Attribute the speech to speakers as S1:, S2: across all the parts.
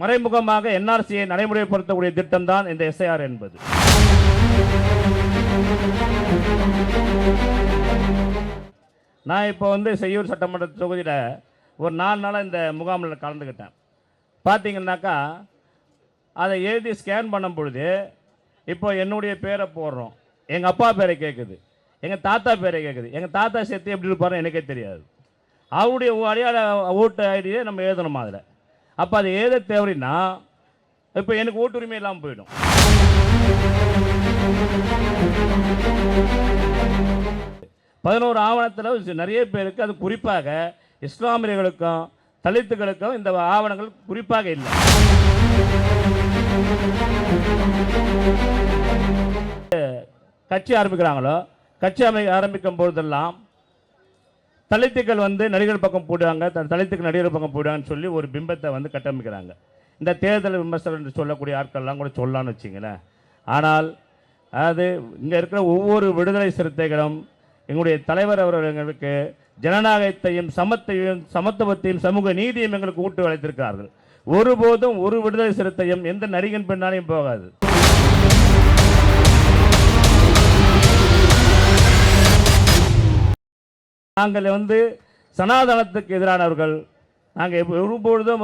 S1: மறைமுகமாக என்ஆர்சியை நடைமுறைப்படுத்தக்கூடிய திட்டம் தான் இந்த எஸ்ஐஆர் என்பது. நான் இப்போ செய்யூர் சட்டமன்ற தொகுதியில் ஒரு 4 நாளாக இந்த முகாமில் கலந்துக்கிட்டேன். பார்த்தீங்கன்னாக்கா அதை எழுதி ஸ்கேன் பண்ணும் பொழுது இப்போ என்னுடைய பேரை போடுறோம், எங்கள் அப்பா பேரை கேட்குது, எங்கள் தாத்தா பேரை கேட்குது. எங்கள் தாத்தா சேர்த்து எப்படி இருப்பாருன்னு எனக்கே தெரியாது. அவருடைய அடையாள ஓட்டு ஐடியை நம்ம எழுதணுமா அதில்? அப்போ அது எழுத தேவைன்னா இப்போ எனக்கு ஓட்டுரிமை இல்லாமல் போயிடும். பதினோரு ஆவணத்தில் நிறைய பேருக்கு, அது குறிப்பாக இஸ்லாமியர்களுக்கும் தலித்துகளுக்கும் இந்த ஆவணங்கள் குறிப்பாக இல்லை. கட்சி ஆரம்பிக்கிறாங்களோ, கட்சி ஆரம்பிக்கும் பொழுதெல்லாம் தலித்துக்கள் நடிகர் பக்கம் போடுவாங்க, தலித்துக்கு நடிகர் பக்கம் போடுவாங்கன்னு சொல்லி ஒரு பிம்பத்தை கட்டமைக்கிறாங்க. இந்த தேர்தல் விமர்சனம் என்று சொல்லக்கூடிய ஆட்கள்லாம் கூட சொல்லலான்னு வச்சிங்களேன். ஆனால் அது இங்கே இருக்கிற ஒவ்வொரு விடுதலை சிறுத்தைகளும் எங்களுடைய தலைவர் அவர்களுக்கு ஜனநாயகத்தையும் சமத்துவத்தையும் சமூக நீதியும் எங்களுக்கு ஊட்டு வளைத்திருக்கிறார்கள். ஒருபோதும் ஒரு விடுதலை சிறுத்தையும் எந்த நடிகன் பெண்ணாலையும் போகாது. நாங்கள் சனாதனத்துக்கு எதிரானவர்கள். நாங்கள் ஒருபொழுதும்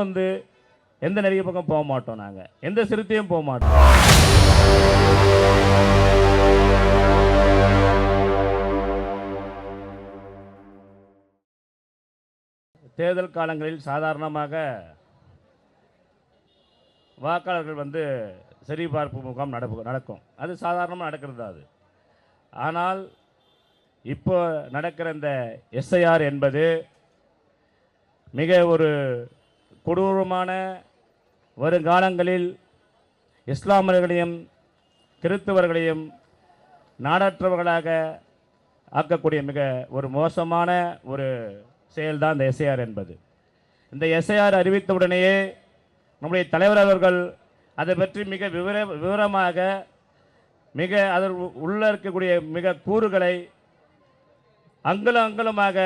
S1: எந்த நடிகை பக்கம் போக மாட்டோம், நாங்கள் எந்த சிறுத்தையும் போக மாட்டோம். தேர்தல் காலங்களில் சாதாரணமாக வாக்காளர்கள் சரிபார்ப்பு முகாம் நடக்கும். அது சாதாரணமாக நடக்கிறது அது. ஆனால் இப்போ நடக்கிற இந்த எஸ்ஐஆர் என்பது மிக ஒரு கொடூரமான, வருங்காலங்களில் இஸ்லாமியர்களையும் கிறிஸ்தவர்களையும் நாடற்றவர்களாக ஆக்கக்கூடிய மிக ஒரு மோசமான ஒரு செயல்தான் இந்த எஸ்ஐஆர் என்பது. இந்த எஸ்ஐஆர் அறிவித்தவுடனேயே நம்முடைய தலைவர் அவர்கள் அதை பற்றி மிக விவரமாக மிக அதில் உள்ள இருக்கக்கூடிய மிக கூறுகளை அங்குலமாக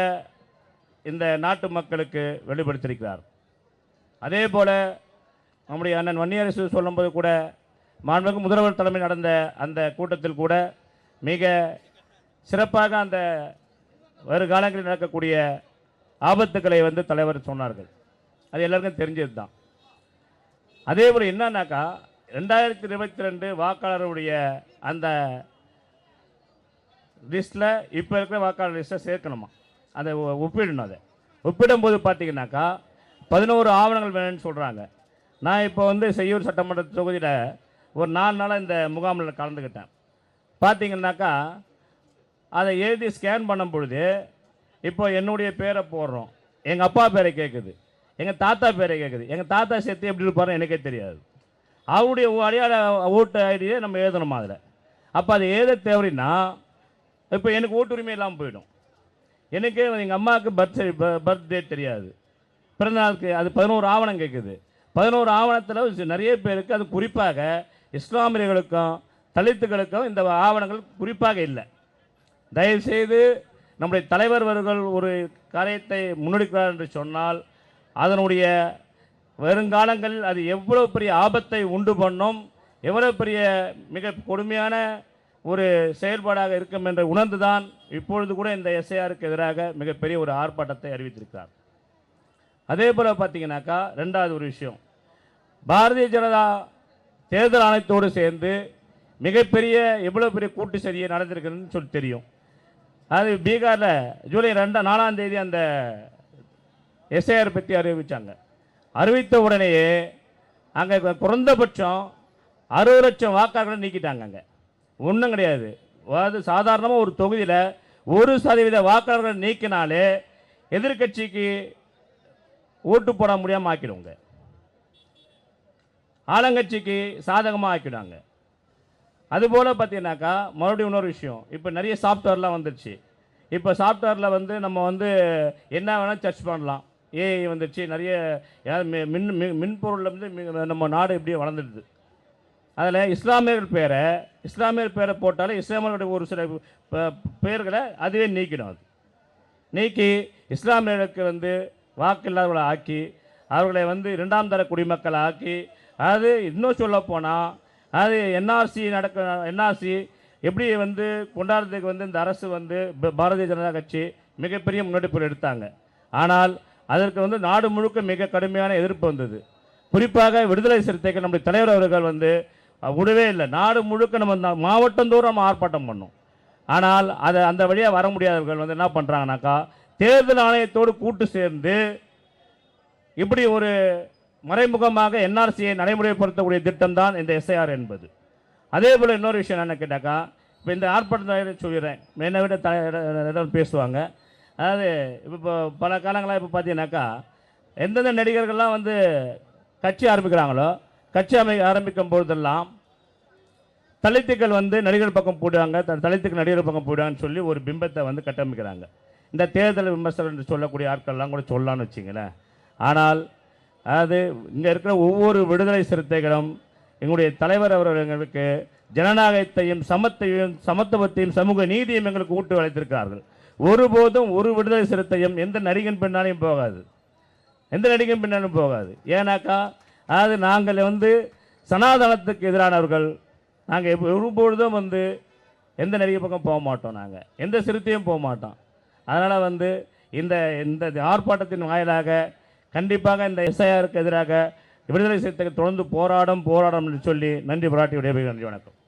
S1: இந்த நாட்டு மக்களுக்கு வெளிப்படுத்தியிருக்கிறார். அதே போல் நம்முடைய அண்ணன் வன்னியரசு சொல்லும்போது கூட, மாண்புமிகு முதல்வர் தலைமை நடந்த அந்த கூட்டத்தில் கூட மிக சிறப்பாக அந்த வருகாலங்களில் நடக்கக்கூடிய ஆபத்துக்களை தலைவர் சொன்னார்கள். அது எல்லாருக்கும் தெரிஞ்சது தான். அதே போல் என்னன்னாக்கா 2022 வாக்காளருடைய அந்த லிஸ்ட்டில் இப்போ இருக்கிற வாக்காளர் லிஸ்ட்டை சேர்க்கணுமா, அதை ஒப்பிடணும். அதை ஒப்பிடும்போது பார்த்தீங்கன்னாக்கா 11 ஆவணங்கள் வேணும்னு சொல்கிறாங்க. நான் இப்போ செய்யூர் சட்டமன்ற தொகுதியில் ஒரு 4 நாளாக இந்த முகாமில் கலந்துக்கிட்டேன். பார்த்தீங்கன்னாக்கா அதை எழுதி ஸ்கேன் பண்ணும் பொழுது இப்போ என்னுடைய பேரை போடுறோம், எங்கள் அப்பா பேரை கேட்குது, எங்கள் தாத்தா பேரை கேட்குது. எங்கள் தாத்தா சேர்த்து எப்படி இருப்பாருன்னு எனக்கே தெரியாது. அவருடைய அடையாள ஓட்டு ஐடியை நம்ம எழுதணுமா அதில்? அப்போ அது எழுத தேவைன்னா இப்போ எனக்கு ஓட்டுரிமை இல்லாமல் போயிடும். எனக்கே எங்கள் அம்மாவுக்கு பர்த்டே தெரியாது, பிறந்தநாளுக்கு. அது 11 ஆவணம் கேட்குது. 11 ஆவணத்தில் நிறைய பேருக்கு, அது குறிப்பாக இஸ்லாமியர்களுக்கும் தலித்துகளுக்கும் இந்த ஆவணங்கள் குறிப்பாக இல்லை. தயவுசெய்து நம்முடைய தலைவர் அவர்கள் ஒரு காரியத்தை முன்னெடுக்கிறார் என்று சொன்னால் அதனுடைய வருங்காலங்களில் அது எவ்வளோ பெரிய ஆபத்தை உண்டு பண்ணும், எவ்வளோ பெரிய மிக கொடுமையான ஒரு செயல்பாடாக இருக்கும் என்று உணர்ந்துதான் இப்பொழுது கூட இந்த எஸ்ஐஆருக்கு எதிராக மிகப்பெரிய ஒரு ஆர்ப்பாட்டத்தை அறிவித்திருக்கிறார். அதே போல் பார்த்தீங்கன்னாக்கா 2வது ஒரு விஷயம், பாரதிய ஜனதா தேர்தல் ஆணையத்தோடு சேர்ந்து மிகப்பெரிய எவ்வளோ பெரிய கூட்டு சதியை நடந்திருக்குன்னு சொல்லி தெரியும். அது பீகாரில் ஜூலை 4ஆம் தேதி அந்த எஸ்ஐஆர் பற்றி அறிவித்தாங்க. அறிவித்த உடனேயே அங்கே குறைந்தபட்சம் 60 லட்சம் வாக்காளர்களை நீக்கிட்டாங்க. அங்கே ஒன்றும் கிடையாது. அதாவது சாதாரணமாக ஒரு தொகுதியில் 1% வாக்காளர்கள் நீக்கினாலே எதிர்கட்சிக்கு ஓட்டு போட முடியாமல் ஆக்கிடுவாங்க, ஆளுங்கட்சிக்கு சாதகமாக ஆக்கிடுவாங்க. அதுபோல் பார்த்தீங்கன்னாக்கா மறுபடியும் இன்னொரு விஷயம், இப்போ நிறைய சாஃப்ட்வேர்லாம் வந்துடுச்சு. இப்போ சாஃப்ட்வேரில் நம்ம என்ன வேணால் சர்ச் பண்ணலாம். ஏஐ வந்துடுச்சு, நிறைய மின்பொருளில் நம்ம நாடு இப்படியே வளர்ந்துடுது. அதில் இஸ்லாமியர் பேரை போட்டாலே இஸ்லாமியர்களுடைய ஒரு சில பெயர்களை அதுவே நீக்கிடும். அது நீக்கி இஸ்லாமியர்களுக்கு வாக்கு இல்லாதவர்களை ஆக்கி அவர்களை வந்து இரண்டாம் தர குடிமக்கள் ஆக்கி, அது இன்னும் சொல்லப்போனால் அது என்ஆர்சி எப்படி வந்து கொண்டாடுறதுக்கு வந்து இந்த அரசு வந்து பாரதிய ஜனதா கட்சி மிகப்பெரிய முன்னெடுப்பு எடுத்தாங்க. ஆனால் அதற்கு வந்து நாடு முழுக்க மிக கடுமையான எதிர்ப்பு வந்தது. குறிப்பாக விடுதலை சிறுத்தைகள் நம்முடைய தலைவர் அவர்கள் வந்து விடவே இல்லை. நாடு முழுக்க நம்ம மாவட்டந்தோறும் நம்ம ஆர்ப்பாட்டம் பண்ணோம். ஆனால் அந்த வழியாக வர முடியாதவர்கள் வந்து என்ன பண்ணுறாங்கனாக்கா, தேர்தல் ஆணையத்தோடு கூட்டு சேர்ந்து இப்படி ஒரு மறைமுகமாக என்ஆர்சியை நடைமுறைப்படுத்தக்கூடிய திட்டம் தான் இந்த எஸ்ஐஆர் என்பது. அதே போல் இன்னொரு விஷயம் என்ன கேட்டாக்கா, இப்போ இந்த ஆர்ப்பாட்டத்தை சொல்லிடுறேன், என்னை விட இடம் பேசுவாங்க. அதாவது இப்போ பல காலங்களாக இப்போ பார்த்தீங்கன்னாக்கா, எந்தெந்த நடிகர்கள்லாம் வந்து கட்சி ஆரம்பிக்கிறாங்களோ, கட்சி ஆரம்பிக்கும் பொழுதெல்லாம் தலித்துக்கள் வந்து நடிகர் பக்கம் போடுவாங்க, தலித்துக்கு நடிகர் பக்கம் போடுவாங்கன்னு சொல்லி ஒரு பிம்பத்தை வந்து கட்டமைக்கிறாங்க. இந்த தேர்தல் விமர்சனம் என்று சொல்லக்கூடிய ஆட்கள்லாம் கூட சொல்லலாம்னு வச்சிங்களேன். ஆனால் அது இங்கே இருக்கிற ஒவ்வொரு விடுதலை சிறுத்தைகளும் எங்களுடைய தலைவர் அவர்கள் எங்களுக்கு ஜனநாயகத்தையும் சமத்துவத்தையும் சமூக நீதியும் எங்களுக்கு ஊட்டு வளைத்திருக்கிறார்கள். ஒருபோதும் ஒரு விடுதலை சிறுத்தையும் எந்த நடிகன் பின்னாலையும் போகாது. ஏன்னாக்கா அது நாங்கள் வந்து சனாதனத்துக்கு எதிரானவர்கள். நாங்கள் ஒருபொழுதும் வந்து எந்த நடிகை பக்கம் போக மாட்டோம், நாங்கள் எந்த சிறுத்தையும் போக மாட்டோம். அதனால் வந்து இந்த ஆர்ப்பாட்டத்தின் வாயிலாக கண்டிப்பாக இந்த எஸ்ஐஆருக்கு எதிராக விடுதலை சிறுத்தைகள் தொடர்ந்து போராடும் என்று சொல்லி நன்றி பாராட்டி விடைபெறுகிறேன். நன்றி, வணக்கம்.